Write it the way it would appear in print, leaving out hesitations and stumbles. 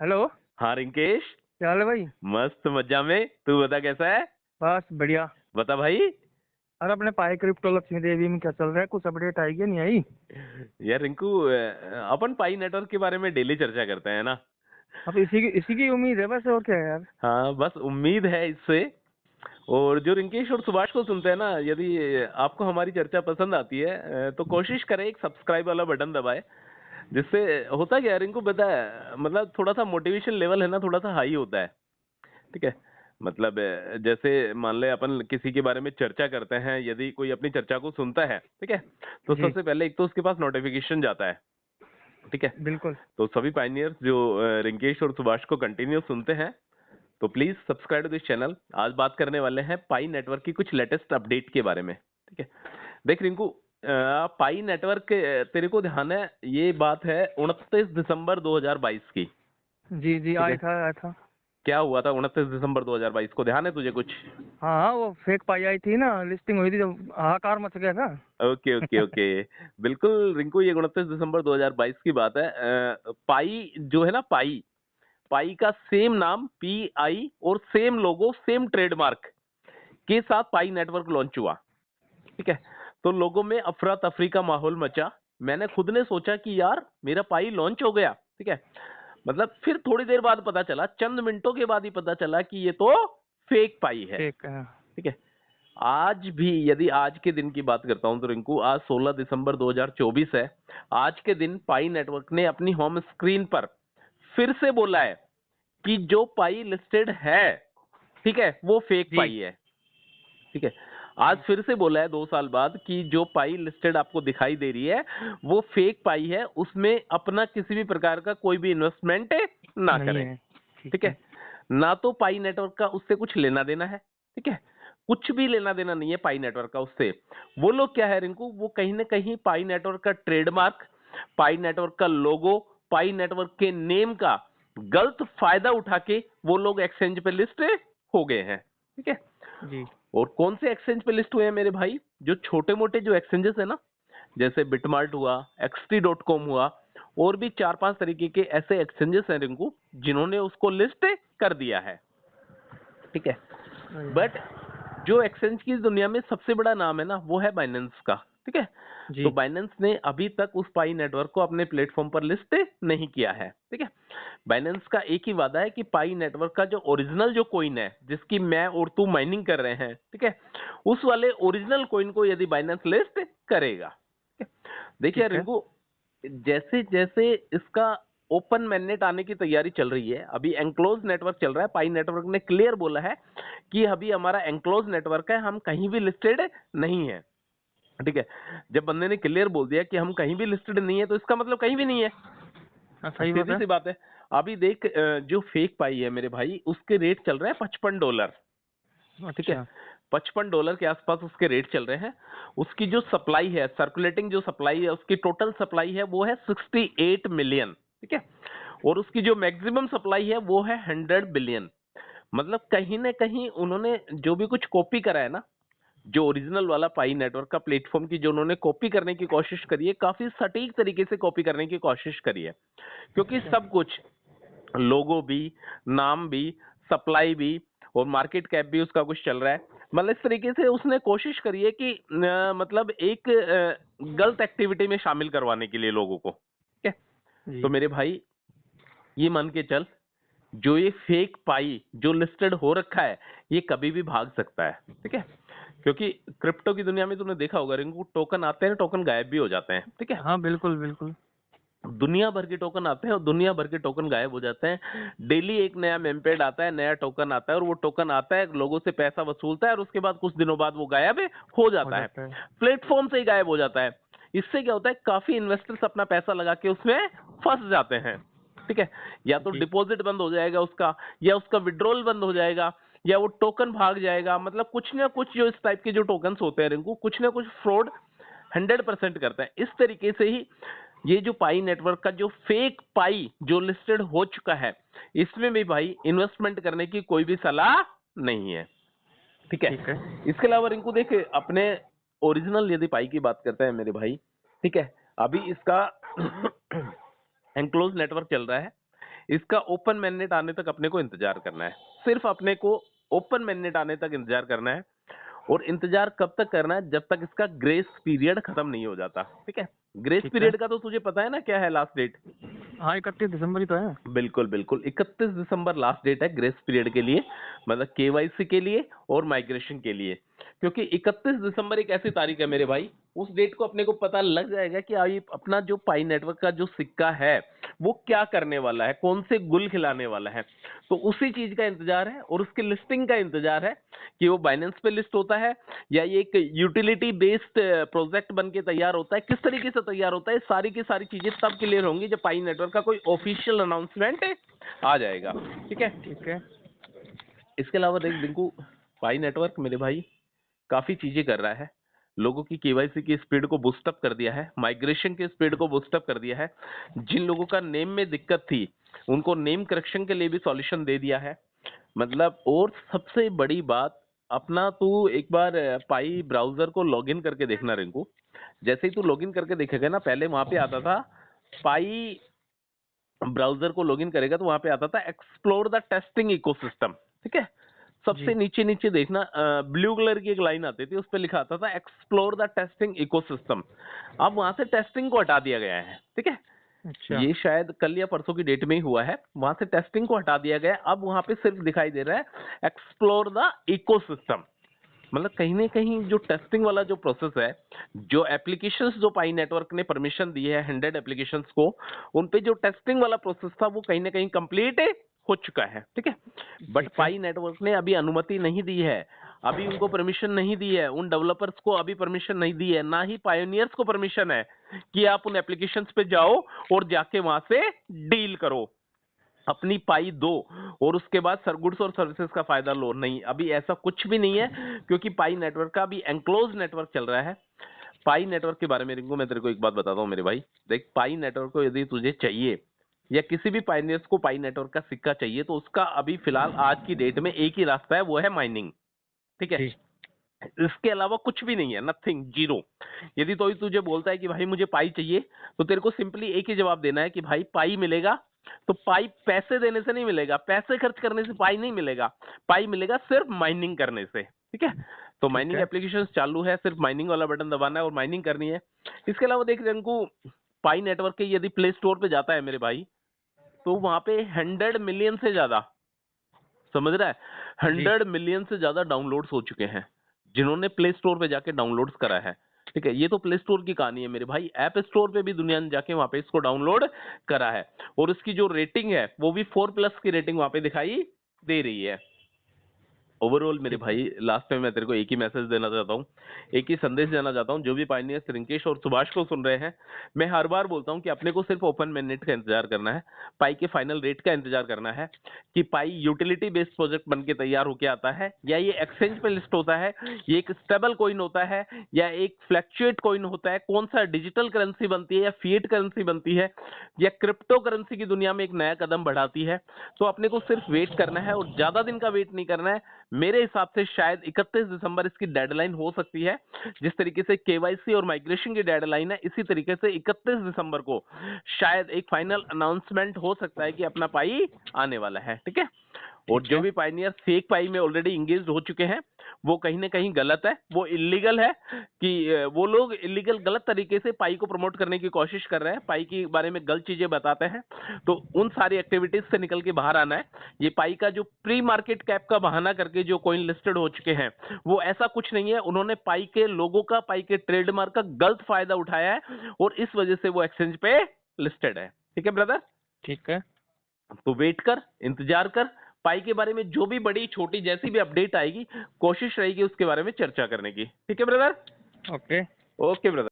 Hello. हाँ रिंकेश। क्या हाल है भाई? मस्त मजा में। तू बता कैसा है। बस बढ़िया। बता भाई। अरे अपने पाए क्रिप्टो लक्ष्मी देवी में क्या चल रहा है? कुछ अपडेट आई क्या नहीं आई? यार रिंकू, अपन पाई नेटवर्क के बारे में डेली चर्चा करते हैं ना। अब इसी की उम्मीद है बस, और क्या है यार। हाँ बस उम्मीद है इससे। और जो रिंकेश और सुभाष को सुनते हैं ना, यदि आपको हमारी चर्चा पसंद आती है तो कोशिश करें एक सब्सक्राइब वाला बटन दबाए। जिससे होता क्या है रिंकू, पता है, मतलब थोड़ा सा मोटिवेशन लेवल है ना, थोड़ा सा हाई होता है। ठीक है। मतलब जैसे मान ले अपन किसी के बारे में चर्चा करते हैं, यदि कोई अपनी चर्चा को सुनता है, ठीक है, तो जी सबसे पहले एक तो उसके पास नोटिफिकेशन जाता है। ठीक है। बिल्कुल। तो सभी पाइनियर्स जो रिंकेश और सुभाष को कंटिन्यू सुनते हैं, तो please subscribe to this channel. आज बात करने वाले हैं पाई नेटवर्क की कुछ लेटेस्ट अपडेट के बारे में। ठीक है। देख रिंकू, पाई नेटवर्क तेरे को ध्यान है, ये बात है 29 दिसंबर 2022 की। जी जी, ठीक आया है। था आया था। क्या हुआ था 29 दिसंबर 2022 को, ध्यान है तुझे कुछ? हाँ हाँ, वो फेक पाई आई थी ना, लिस्टिंग हुई थी जब हाहाकार मच गया था। Okay okay okay. बिल्कुल रिंकू, ये 29 दिसंबर 2022 की बात है। पाई जो है ना, पाई पाई का सेम नाम PI और सेम लोगो सेम ट्रेडमार्क के साथ पाई नेटवर्क लॉन्च हुआ। ठीक है। तो लोगों में अफरा तफरी का माहौल मचा। मैंने खुद ने सोचा कि यार मेरा पाई लॉन्च हो गया। ठीक है। मतलब फिर थोड़ी देर बाद पता चला, चंद मिनटों के बाद ही पता चला कि ये तो फेक पाई है। फेक। ठीक है। आज भी यदि आज के दिन की बात करता हूं तो रिंकू, आज 16 दिसंबर 2024 है। आज के दिन पाई नेटवर्क ने अपनी होम स्क्रीन पर फिर से बोला है कि जो पाई लिस्टेड है, ठीक है, वो फेक जी पाई है। ठीक है। आज फिर से बोला है 2 साल बाद कि जो पाई लिस्टेड आपको दिखाई दे रही है वो फेक पाई है, उसमें अपना किसी भी प्रकार का कोई भी इन्वेस्टमेंट ना नहीं करें। है। ठीक ठीक है। है। ना तो पाई नेटवर्क का उससे कुछ लेना देना है। ठीक है। कुछ भी लेना देना नहीं है पाई नेटवर्क का उससे। वो लोग क्या है रिंकू, वो कहीं ना कहीं पाई नेटवर्क का ट्रेडमार्क, पाई नेटवर्क का लोगो, पाई नेटवर्क के नेम का गलत फायदा उठा के वो लोग एक्सचेंज पे लिस्ट हो गए हैं। ठीक है। जी और कौन से एक्सचेंज पे लिस्ट हुए हैं मेरे भाई? जो छोटे मोटे जो एक्सचेंजेस है ना, जैसे बिटमार्ट हुआ, xt.com हुआ, और भी 4-5 तरीके के ऐसे एक्सचेंजेस हैं रिंकू, जिन्होंने उसको लिस्ट कर दिया है। ठीक है। बट जो एक्सचेंज की दुनिया में सबसे बड़ा नाम है ना, वो है बाइनेंस का। ठीक है। तो जी। बाइनेंस ने अभी तक उस पाई नेटवर्क को अपने प्लेटफॉर्म पर लिस्ट नहीं किया है। ठीक है। बाइनेंस का एक ही वादा है कि पाई नेटवर्क का जो ओरिजिनल जो कॉइन है, जिसकी मैं और तू माइनिंग कर रहे हैं, ठीक है, उस वाले ओरिजिनल कॉइन को यदि बाइनेंस लिस्ट करेगा। ठीक है? देखिए ठीक है। रिंकू, जैसे जैसे इसका ओपन मैनेट आने की तैयारी चल रही है, अभी एंक्लोज नेटवर्क चल रहा है। पाई नेटवर्क ने क्लियर बोला है कि अभी हमारा एंक्लोज नेटवर्क है, हम कहीं भी लिस्टेड नहीं है। ठीक है। जब बंदे ने क्लियर बोल दिया कि हम कहीं भी लिस्टेड नहीं है, तो इसका मतलब कहीं भी नहीं है। हाँ सही बात सीधी है। सी बात है। अभी देख, जो फेक पाई है मेरे भाई, उसके रेट चल रहे हैं $55। ठीक है। अच्छा। $55 के आसपास उसके रेट चल रहे हैं। उसकी जो सप्लाई है, सर्कुलेटिंग जो सप्लाई है, उसकी टोटल सप्लाई है वो है 68 मिलियन। ठीक है। और उसकी जो मैक्सिमम सप्लाई है वो है 100 बिलियन। मतलब कहीं ना कहीं उन्होंने जो भी कुछ कॉपी करा है ना, जो ओरिजिनल वाला पाई नेटवर्क का प्लेटफॉर्म की जो उन्होंने कॉपी करने की कोशिश करी है, काफी सटीक तरीके से कॉपी करने की कोशिश करी है। क्योंकि अच्छा। सब कुछ, लोगो भी, नाम भी, सप्लाई भी, और मार्केट कैप भी उसका कुछ चल रहा है। मतलब इस तरीके से उसने कोशिश करी है कि मतलब एक गलत एक्टिविटी में शामिल करवाने के लिए लोगों को। ठीक है। तो जी। मेरे भाई, ये मान के चल, जो ये फेक पाई जो लिस्टेड हो रखा है, ये कभी भी भाग सकता है। ठीक है। क्योंकि क्रिप्टो की दुनिया में तुमने देखा होगा रिंकू, टोकन आते हैं, टोकन गायब भी हो जाते हैं। ठीक है। हाँ बिल्कुल बिल्कुल। दुनिया भर के टोकन आते हैं और दुनिया भर के टोकन गायब हो जाते हैं। डेली एक नया मेमपेड आता है, नया टोकन आता है, और वो टोकन आता है, लोगों से पैसा वसूलता है, और उसके बाद कुछ दिनों बाद वो गायब हो हो जाता है। जाता है। प्लेटफॉर्म से ही गायब हो जाता है। इससे क्या होता है, काफी इन्वेस्टर्स अपना पैसा लगा के उसमें फंस जाते हैं। ठीक है। या तो जी। डिपॉजिट बंद हो जाएगा उसका, या उसका विड्रॉल बंद हो जाएगा, या वो टोकन भाग जाएगा। मतलब कुछ ना कुछ जो इस टाइप के जो टोकन होते हैं रिंकू, कुछ ना कुछ फ्रॉड 100% करते हैं। इस तरीके से ही ये जो पाई नेटवर्क का जो फेक पाई जो लिस्टेड हो चुका है, इसमें भी भाई इन्वेस्टमेंट करने की कोई भी सलाह नहीं है। ठीक है। ठीक है। इसके अलावा रिंकू देख, अपने ओरिजिनल यदि पाई की बात करते हैं मेरे भाई, ठीक है, अभी इसका एंक्लोज नेटवर्क चल रहा है। इसका ओपन मैंडेट आने तक अपने को इंतजार करना है, सिर्फ अपने को ओपन मैंडेट आने तक इंतजार करना है। और इंतजार कब तक करना है? जब तक इसका ग्रेस पीरियड खत्म नहीं हो जाता, ठीक है। ग्रेस ठीक है। पीरियड का तो तुझे पता है ना क्या है लास्ट डेट? हाँ 31 दिसंबर ही तो है। बिल्कुल बिल्कुल, 31 दिसंबर लास्ट डेट है ग्रेस पीरियड के लिए, मतलब केवाईसी के लिए और माइग्रेशन के लिए। क्योंकि 31 दिसंबर एक ऐसी तारीख है मेरे भाई, उस डेट को अपने को पता लग जाएगा कि ये अपना जो पाई नेटवर्क का जो सिक्का है वो क्या करने वाला है, कौन से गुल खिलाने वाला है। तो उसी चीज का इंतजार है और उसकी लिस्टिंग का इंतजार है कि वो बाइनेंस पे लिस्ट होता है या ये एक यूटिलिटी बेस्ड प्रोजेक्ट बन के तैयार होता है, किस तरीके से तैयार होता है, सारी की सारी चीजें तब क्लियर होंगी जब पाई नेटवर्क का कोई ऑफिशियल अनाउंसमेंट आ जाएगा, ठीक है। ठीक है। इसके अलावा देख दिंकू, पाई नेटवर्क मेरे भाई काफी चीजें कर रहा है, लोगों की केवाईसी की स्पीड को बूस्टअप कर दिया है, माइग्रेशन की स्पीड को बूस्टअप कर दिया है, जिन लोगों का नेम में दिक्कत थी उनको नेम करेक्शन के लिए भी सॉल्यूशन दे दिया है, मतलब। और सबसे बड़ी बात, अपना तू एक बार पाई ब्राउजर को लॉगिन करके देखना रिंकू। जैसे ही तू लॉगिन करके देखेगा ना, पहले वहां पे आता था पाई ब्राउजर को लॉगिन करेगा तो वहां पे आता था एक्सप्लोर द टेस्टिंग इकोसिस्टम, ठीक है। सबसे जी। नीचे नीचे देखना, ब्लू कलर की एक लाइन आती थी, उस पर लिखा आता था एक्सप्लोर द टेस्टिंग इकोसिस्टम। अब वहां से टेस्टिंग को हटा दिया गया है, ठीक है। अच्छा। ये शायद कल या परसों की डेट में ही हुआ है, वहां से टेस्टिंग को हटा दिया गया है। अब वहां पे सिर्फ दिखाई दे रहा है एक्सप्लोर द इकोसिस्टम। मतलब कहीं ना कहीं जो टेस्टिंग वाला जो प्रोसेस है, जो एप्लीकेशंस जो पाई नेटवर्क ने परमिशन दी है 100 एप्लीकेशंस को, उन पे जो टेस्टिंग वाला प्रोसेस था वो कहीं ना कहीं कंप्लीट हो चुका है, ठीक है। बट ठीक है। पाई नेटवर्क ने अभी अनुमति नहीं दी है, अभी उनको परमिशन नहीं दी है, उन डेवलपर्स को अभी परमिशन नहीं दी है, ना ही पायोनियर्स को परमिशन है कि आप उन एप्लीकेशंस पे जाओ और जाके वहां से डील करो, अपनी पाई दो और उसके बाद गुड्स और सर्विसेज का फायदा लो। नहीं, अभी ऐसा कुछ भी नहीं है, क्योंकि पाई नेटवर्क का अभी एनक्लोज नेटवर्क चल रहा है। पाई नेटवर्क के बारे में रिंकू मैं तेरे को एक बात बताता हूँ मेरे भाई, देख पाई नेटवर्क को यदि तुझे चाहिए या किसी भी पाइनियर्स को पाई नेटवर्क का सिक्का चाहिए तो उसका अभी फिलहाल आज की डेट में एक ही रास्ता है, वो है माइनिंग, ठीक है। जी। इसके अलावा कुछ भी नहीं है, नथिंग, जीरो। यदि तो तुझे बोलता है कि भाई मुझे पाई चाहिए, तो तेरे को सिंपली एक ही जवाब देना है कि भाई पाई मिलेगा। तो पाई पैसे देने से नहीं मिलेगा, पैसे खर्च करने से पाई नहीं मिलेगा, पाई मिलेगा सिर्फ माइनिंग करने से, ठीक है। तो ठीक माइनिंग है। एप्लीकेशन चालू है, सिर्फ माइनिंग वाला बटन दबाना है और माइनिंग करनी है। इसके अलावा देख रंकू, पाई नेटवर्क के यदि प्ले स्टोर पे जाता है मेरे भाई, तो वहां पे 100 मिलियन से ज्यादा, समझ रहा है, जी। 100 मिलियन से ज्यादा डाउनलोड्स हो चुके हैं जिन्होंने प्ले स्टोर पे जाके डाउनलोड्स करा है, ठीक है। ये तो प्ले स्टोर की कहानी है मेरे भाई, ऐप स्टोर पे भी दुनिया ने जाके वहां पे इसको डाउनलोड करा है और इसकी जो रेटिंग है वो भी 4+ की रेटिंग वहां पे दिखाई दे रही है। ओवरऑल मेरे ठीक है। भाई लास्ट में मैं तेरे को एक ही मैसेज देना चाहता हूँ, एक ही संदेश देना चाहता हूँ, जो भी पायनियर्स रिंकेश और सुभाष को सुन रहे हैं, मैं हर बार बोलता हूँ कि अपने को सिर्फ ओपन मैंडेट का इंतजार करना है, पाई के फाइनल रेट का इंतजार करना है कि पाई यूटिलिटी बेस्ड प्रोजेक्ट बन के तैयार होके आता है या ये एक्सचेंज पे लिस्ट होता है, ये एक स्टेबल कॉइन होता है या एक फ्लैक्चुएट कॉइन होता है, कौन सा डिजिटल करेंसी बनती है या फिएट करेंसी बनती है या क्रिप्टो करेंसी की दुनिया में एक नया कदम बढ़ाती है। तो अपने को सिर्फ वेट करना है और ज्यादा दिन का वेट नहीं करना है। मेरे हिसाब से शायद 31 दिसंबर इसकी डेडलाइन हो सकती है, जिस तरीके से केवाईसी और माइग्रेशन की डेडलाइन है, इसी तरीके से 31 दिसंबर को शायद एक फाइनल अनाउंसमेंट हो सकता है कि अपना पाई आने वाला है, ठीक है। और ठीक जो है। भी पाइनियर फेक पाई में ऑलरेडी इंगेज हो चुके हैं, वो कहीं ना कहीं गलत है, वो इलीगल है कि वो लोग इलीगल गलत तरीके से पाई को प्रमोट करने की कोशिश कर रहे हैं, पाई के बारे में गलत चीजें बताते हैं। तो उन सारी एक्टिविटीज से निकल के बाहर आना है। ये पाई का जो प्री मार्केट कैप का बहाना करके जो कॉइन लिस्टेड हो चुके हैं, वो ऐसा कुछ नहीं है, उन्होंने पाई के लोगों का, पाई के ट्रेडमार्क का गलत फायदा उठाया है और इस वजह से वो एक्सचेंज पे लिस्टेड है, ठीक है ब्रदर। ठीक है। तो वेट कर, इंतजार कर, पाई के बारे में जो भी बड़ी छोटी जैसी भी अपडेट आएगी, कोशिश रहेगी उसके बारे में चर्चा करने की, ठीक है ब्रदर। ओके। Okay brother.